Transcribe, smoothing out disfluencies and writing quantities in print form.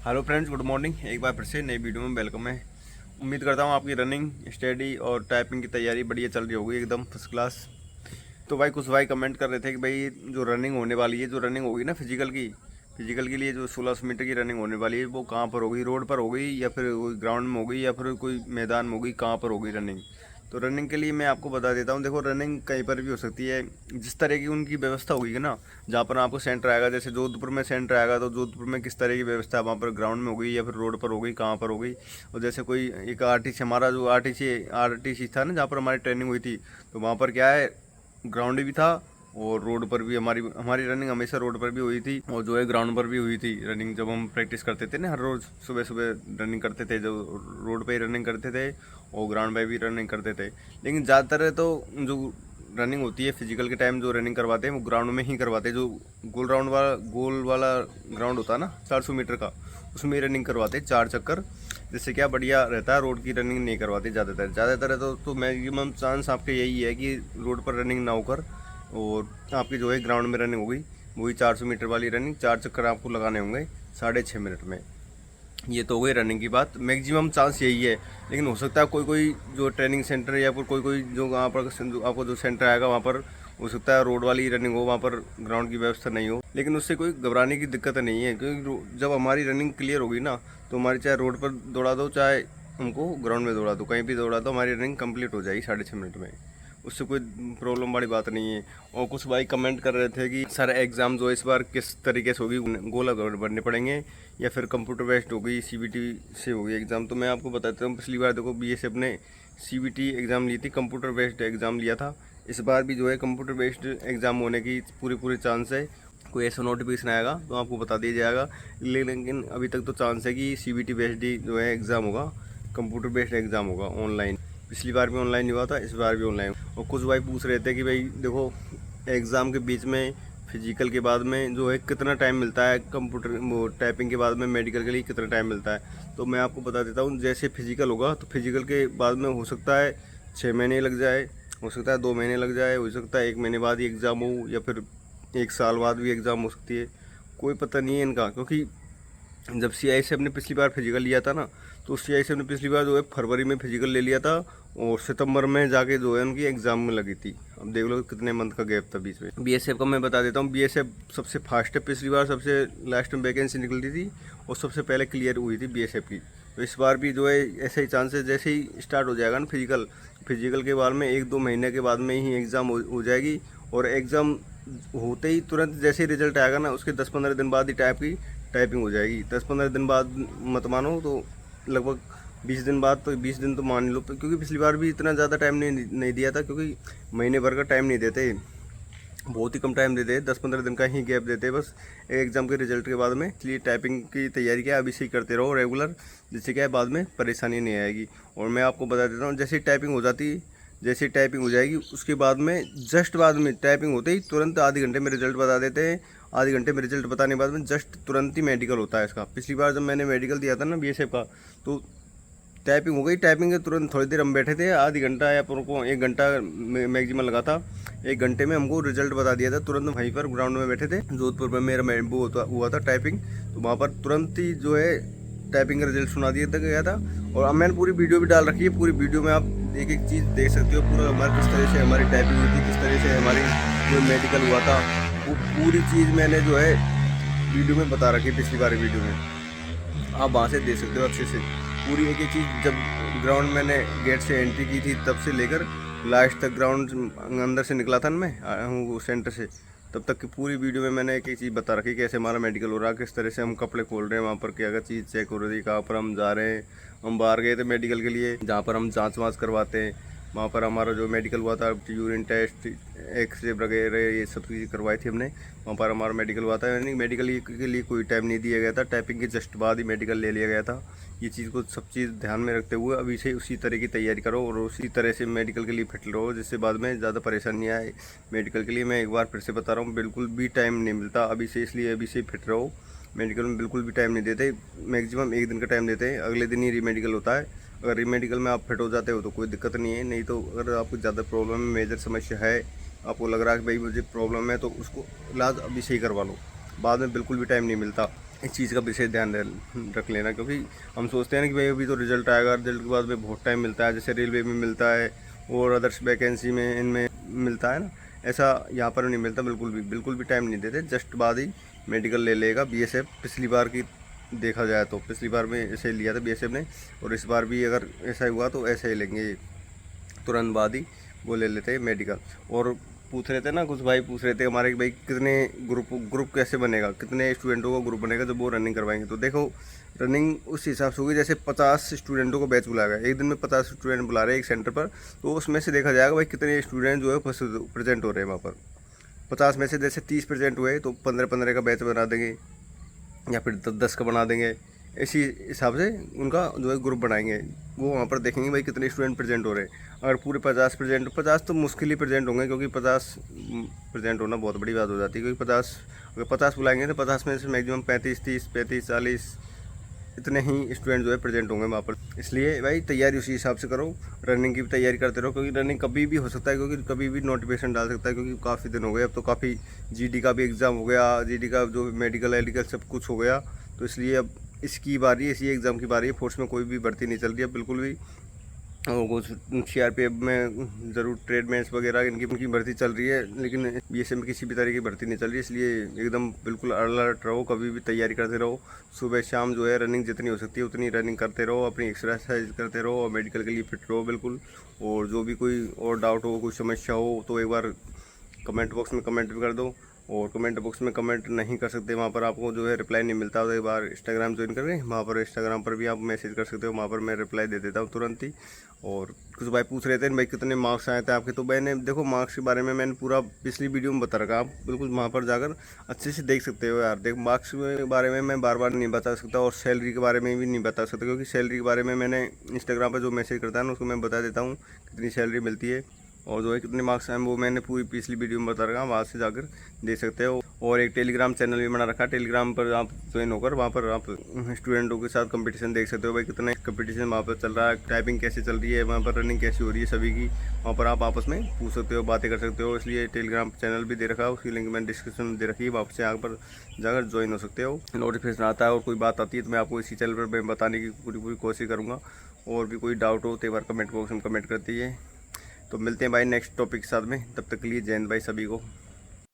Hello friends, good morning. एक बार फिर से नई वीडियो में वेलकम है। उम्मीद करता हूँ आपकी रनिंग, स्टडी और टाइपिंग की तैयारी बढ़िया चल रही होगी, एकदम फर्स्ट क्लास। तो भाई कुछ भाई कमेंट कर रहे थे कि भाई जो रनिंग होने वाली है, जो रनिंग होगी ना फिजिकल के लिए जो 1600 मीटर की रनिंग होने वाली है, वो कहाँ पर होगी? रोड पर होगी या फिर ग्राउंड में होगी या फिर कोई मैदान में होगी? कहाँ पर होगी रनिंग? तो रनिंग के लिए मैं आपको बता देता हूँ। देखो, रनिंग कहीं पर भी हो सकती है, जिस तरह की उनकी व्यवस्था होगी ना, जहाँ पर आपको सेंटर आएगा। जैसे जोधपुर में सेंटर आएगा तो जोधपुर में किस तरह की व्यवस्था है, वहाँ पर ग्राउंड में होगी या फिर रोड पर होगी, कहाँ पर होगी? और जैसे कोई एक आरटीसी, हमारा जो आरटीसी था ना, जहाँ पर हमारी ट्रेनिंग हुई थी, तो वहाँ पर क्या है, ग्राउंड भी था और रोड पर भी। हमारी हमारी रनिंग हमेशा रोड पर भी हुई थी और जो है ग्राउंड पर भी हुई थी रनिंग। जब हम प्रैक्टिस करते थे ना, हर रोज़ सुबह सुबह रनिंग करते थे, जो रोड पे ही रनिंग करते थे और ग्राउंड पे भी रनिंग करते थे। लेकिन ज़्यादातर तो जो रनिंग होती है फिजिकल के टाइम, जो रनिंग करवाते हैं वो ग्राउंड में ही करवाते हैं। जो गोल वाला ग्राउंड होता है ना 400 मीटर का, उसमें ही रनिंग करवाते हैं 4 चक्कर। जिससे क्या बढ़िया रहता है, रोड की रनिंग नहीं करवाते ज़्यादातर तो मैक्सिमम चांस आपके यही है कि रोड पर रनिंग ना होकर और आपकी जो है ग्राउंड में रनिंग होगी। वही 400 मीटर वाली रनिंग, 4 चक्कर आपको लगाने होंगे 6.5 मिनट में। ये तो हो गई रनिंग की बात, मैक्सिमम चांस यही है। लेकिन हो सकता है कोई कोई जो ट्रेनिंग सेंटर या फिर कोई कोई जो वहाँ पर आपको जो सेंटर आएगा वहाँ पर हो सकता है रोड वाली रनिंग हो, वहाँ पर ग्राउंड की व्यवस्था नहीं हो। लेकिन उससे कोई घबराने की दिक्कत नहीं है, क्योंकि जब हमारी रनिंग क्लियर होगी ना, तो हमारी चाहे रोड पर दौड़ा दो, चाहे हमको ग्राउंड में दौड़ा दो, कहीं भी दौड़ा दो, हमारी रनिंग कंप्लीट हो जाएगी 6.5 मिनट में। उससे कोई प्रॉब्लम वाली बात नहीं है। और कुछ भाई कमेंट कर रहे थे कि सर एग्ज़ाम जो इस बार किस तरीके से होगी, गोला भरने पड़ेंगे या फिर कंप्यूटर बेस्ड होगी, सीबीटी से होगी एग्ज़ाम? तो मैं आपको बताता हूँ, पिछली बार देखो बीएसएफ ने सीबीटी एग्ज़ाम ली थी, कंप्यूटर बेस्ड एग्ज़ाम लिया था। इस बार भी जो है कंप्यूटर बेस्ड एग्ज़ाम होने की पूरी चांस है। कोई ऐसा नोटिफिकेशन आएगा तो आपको बता दिया जाएगा। लेकिन अभी तक तो चांस है कि सीबीटी बेस्ड ही जो है एग्ज़ाम होगा, कंप्यूटर बेस्ड एग्ज़ाम होगा ऑनलाइन। पिछली बार भी ऑनलाइन हुआ था, इस बार भी ऑनलाइन। और कुछ भाई पूछ रहे थे कि भाई देखो, एग्ज़ाम के बीच में फिजिकल के बाद में जो है कितना टाइम मिलता है, कंप्यूटर वो टाइपिंग के बाद में मेडिकल के लिए कितना टाइम मिलता है? तो मैं आपको बता देता हूँ। जैसे फिजिकल होगा तो फिजिकल के बाद में हो सकता है 6 महीने लग जाए, हो सकता है 2 महीने लग जाए, हो सकता है 1 महीने बाद ही एग्ज़ाम हो, या फिर 1 साल बाद भी एग्ज़ाम हो सकती है। कोई पता नहीं है इनका, क्योंकि जब सीआईएसएफ ने पिछली बार फिजिकल लिया था ना, तो सीआईएसएफ ने पिछली बार जो है फरवरी में फिजिकल ले लिया था और सितंबर में जाके जो है उनकी एग्ज़ाम में लगी थी। अब देख लो कितने मंथ का गैप था बीच में। बीएसएफ का मैं बता देता हूँ, बीएसएफ सबसे फास्ट है। पिछली बार सबसे लास्ट में वैकेंसी निकलती थी और सबसे पहले क्लियर हुई थी बीएसएफ की। तो इस बार भी जो है ऐसे ही चांसेस, जैसे ही स्टार्ट हो जाएगा ना फिजिकल के बाद में 1-2 महीने के बाद में ही एग्ज़ाम हो जाएगी। और एग्ज़ाम होते ही तुरंत जैसे ही रिजल्ट आएगा ना, उसके 10-15 दिन बाद ही टाइपिंग हो जाएगी। 10-15 दिन बाद मत मानो तो लगभग 20 दिन बाद, तो 20 दिन तो मान लो, क्योंकि पिछली बार भी इतना ज़्यादा टाइम नहीं दिया था, क्योंकि महीने भर का टाइम नहीं देते, बहुत ही कम टाइम देते हैं, 10-15 दिन का ही गैप देते हैं बस एग्ज़ाम के रिजल्ट के बाद में। इसलिए टाइपिंग की तैयारी क्या अभी से ही करते रहो रेगुलर, जिससे क्या है बाद में परेशानी नहीं आएगी। और मैं आपको बता देता हूँ, जैसे टाइपिंग हो जाएगी उसके बाद में, जस्ट बाद में टाइपिंग होते ही तुरंत आधे घंटे में रिजल्ट बता देते हैं। आधे घंटे में रिजल्ट बताने के बाद में जस्ट तुरंत ही मेडिकल होता है इसका। पिछली बार जब मैंने मेडिकल दिया था ना बीएसएफ का, तो टाइपिंग हो गई, टाइपिंग के तुरंत थोड़ी देर हम बैठे थे, आधी घंटा या फिर को 1 घंटा मैक्सिमम लगा था। 1 घंटे में हमको रिजल्ट बता दिया था तुरंत। वहीं पर ग्राउंड में बैठे थे जोधपुर में, मेरा वो हुआ था टाइपिंग, तो वहाँ पर तुरंत ही जो है टाइपिंग का रिजल्ट सुना दिया गया था। और अब मैंने पूरी वीडियो भी डाल रखी है, पूरी वीडियो में आप एक एक चीज़ देख सकते हो, पूरा हमारे किस तरह से हमारी टाइपिंग हुई थी, किस तरह से हमारी जो मेडिकल हुआ था, वो पूरी चीज़ मैंने जो है वीडियो में बता रखी है। पिछली बार वीडियो में आप वहाँ से देख सकते हो अच्छे से पूरी एक एक चीज़। जब ग्राउंड मैंने गेट से एंट्री की थी तब से लेकर लास्ट तक, ग्राउंड अंदर से निकला था मैं हूँ सेंटर से, तब तक की पूरी वीडियो में मैंने एक एक चीज़ बता रखी, कैसे हमारा मेडिकल हो रहा है, किस तरह से हम कपड़े खोल रहे हैं, वहाँ पर क्या क्या चीज़ चेक हो रही है, कहाँ पर हम जा रहे हैं। हम बाहर गए थे मेडिकल के लिए, जहाँ पर हम जाँच वाँच करवाते हैं, वहाँ पर हमारा जो मेडिकल हुआ था, यूरिन टेस्ट, एक्सरे वगैरह, ये सब चीज़ करवाई थी हमने। वहाँ पर हमारा मेडिकल हुआ था, यानी मेडिकल के लिए कोई टाइम नहीं दिया गया था, टाइपिंग के जस्ट बाद ही मेडिकल ले लिया गया था। ये चीज़ को सब चीज़ ध्यान में रखते हुए अभी से उसी तरह की तैयारी करो और उसी तरह से मेडिकल के लिए फिट रहो, जिससे बाद में ज़्यादा परेशानी आए। मेडिकल के लिए मैं एक बार फिर से बता रहा हूँ, बिल्कुल भी टाइम नहीं मिलता अभी से, इसलिए अभी से फिट रहो। मेडिकल में बिल्कुल भी टाइम नहीं देते, मैक्सिमम 1 दिन का टाइम देते हैं, अगले दिन ही रीमेडिकल होता है। अगर रीमेडिकल में आप फिट हो जाते हो तो कोई दिक्कत नहीं है, नहीं तो अगर आपको ज़्यादा प्रॉब्लम है, मेजर समस्या है, आपको लग रहा है कि भाई मुझे प्रॉब्लम है, तो उसको इलाज अभी से ही करवा लो, बाद में बिल्कुल भी टाइम नहीं मिलता। इस चीज़ का विशेष ध्यान रख लेना, क्योंकि हम सोचते हैं ना कि भाई अभी तो रिजल्ट आएगा, रिजल्ट के बाद में बहुत टाइम मिलता है, जैसे रेलवे में मिलता है और अदर्स वैकेंसी में इनमें मिलता है ना, ऐसा यहाँ पर नहीं मिलता, बिल्कुल भी टाइम नहीं देते। जस्ट बाद ही मेडिकल ले लेगा बीएसएफ। पिछली बार की देखा जाए तो पिछली बार में ऐसे ही लिया था बीएसएफ ने, और इस बार भी अगर ऐसा हुआ तो ऐसे ही लेंगे, तुरंत बाद ही वो ले लेते हैं मेडिकल। और पूछ रहे थे ना, कुछ भाई पूछ रहे थे हमारे कि भाई कितने ग्रुप कैसे बनेगा, कितने स्टूडेंटों का ग्रुप बनेगा जब वो रनिंग करवाएंगे। तो देखो रनिंग उस हिसाब से होगी, जैसे 50 स्टूडेंटों को बैच बुलाएगा, एक दिन में 50 स्टूडेंट बुला रहे हैं एक सेंटर पर, तो उसमें से देखा जाएगा भाई कितने स्टूडेंट जो है प्रेजेंट हो रहे हैं वहाँ पर। 50 में से जैसे 30 प्रेजेंट हुए तो 15-15 का बैच बना देंगे, या फिर 10 का बना देंगे। इसी हिसाब से उनका जो है ग्रुप बनाएंगे, वो वहाँ पर देखेंगे भाई कितने स्टूडेंट प्रेजेंट हो रहे हैं। अगर पूरे 50 तो मुश्किल ही प्रेजेंट होंगे, क्योंकि 50 प्रेजेंट होना बहुत बड़ी बात हो जाती है, क्योंकि 50 बुलाएंगे तो 50 में से मैक्सिमम 35 40 इतने ही स्टूडेंट जो है प्रेजेंट होंगे वहाँ पर। इसलिए भाई तैयारी उसी हिसाब से करो, रनिंग की भी तैयारी करते रहो, क्योंकि रनिंग कभी भी हो सकता है, क्योंकि कभी भी नोटिफिकेशन डाल सकता है, क्योंकि काफ़ी दिन हो गए, अब तो काफ़ी जीडी का भी एग्ज़ाम हो गया, जीडी का जो मेडिकल सब कुछ हो गया, तो इसलिए अब इसकी बारी है, इसी एग्ज़ाम की बारी है। फोर्स में कोई भी भर्ती नहीं चल रही है बिल्कुल भी, और कुछ सीआरपीएफ में ज़रूर ट्रेडमेंट्स वगैरह इनकी भर्ती चल रही है, लेकिन बीएसएफ में किसी भी तरह की भर्ती नहीं चल रही है। इसलिए एकदम बिल्कुल अलर्ट रहो, कभी भी तैयारी करते रहो, सुबह शाम जो है रनिंग जितनी हो सकती है उतनी रनिंग करते रहो, अपनी एक्सरसाइज करते रहो, और मेडिकल के लिए फिट रहो बिल्कुल। और जो भी कोई और डाउट हो, कोई समस्या हो, तो एक बार कमेंट बॉक्स में कमेंट भी कर दो, और कमेंट बॉक्स में कमेंट नहीं कर सकते, वहाँ पर आपको जो है रिप्लाई नहीं मिलता, तो एक बार इंस्टाग्राम ज्वाइन करें, वहाँ पर इंस्टाग्राम पर भी आप मैसेज कर सकते हो, वहाँ पर मैं रिप्लाई दे देता हूँ तुरंत ही। और कुछ भाई पूछ रहे थे भाई कितने मार्क्स आए थे आपके, तो मैंने देखो मार्क्स के बारे में मैंने पूरा पिछली वीडियो में बता रखा, आप बिल्कुल वहाँ पर जाकर अच्छे से देख सकते हो यार। देख मार्क्स के बारे में मैं बार बार नहीं बता सकता, और सैलरी के बारे में भी नहीं बता सकता, क्योंकि सैलरी के बारे में मैंने इंस्टाग्राम पर जो मैसेज करता है ना उसको मैं बता देता हूँ कितनी सैलरी मिलती है, और जो है कितने मार्क्स हैं वो मैंने पूरी पिछली वीडियो में बता रखा, वहाँ से जाकर देख सकते हो। और एक टेलीग्राम चैनल भी बना रखा है, टेलीग्राम पर आप ज्वाइन होकर वहाँ पर आप स्टूडेंटों के साथ कंपटीशन देख सकते हो, भाई कितने कंपटीशन वहाँ पर चल रहा है, टाइपिंग कैसे चल रही है, वहाँ पर रनिंग कैसी हो रही है सभी की, वहाँ पर आप आपस में पूछ सकते हो, बातें कर सकते हो। इसलिए टेलीग्राम चैनल भी दे रखा है, उसकी लिंक मैंने डिस्क्रिप्शन में दे रखी है, वहाँ से यहाँ पर जाकर ज्वाइन हो सकते हो। नोटिफिकेशन आता है और कोई बात आती है तो मैं आपको इसी चैनल पर मैं बताने की पूरी कोशिश करूँगा। और भी कोई डाउट हो तो एक बार कमेंट बॉक्स में कमेंट कर दीजिए। तो मिलते हैं भाई नेक्स्ट टॉपिक के साथ में, तब तक के लिए जय हिंद भाई सभी को।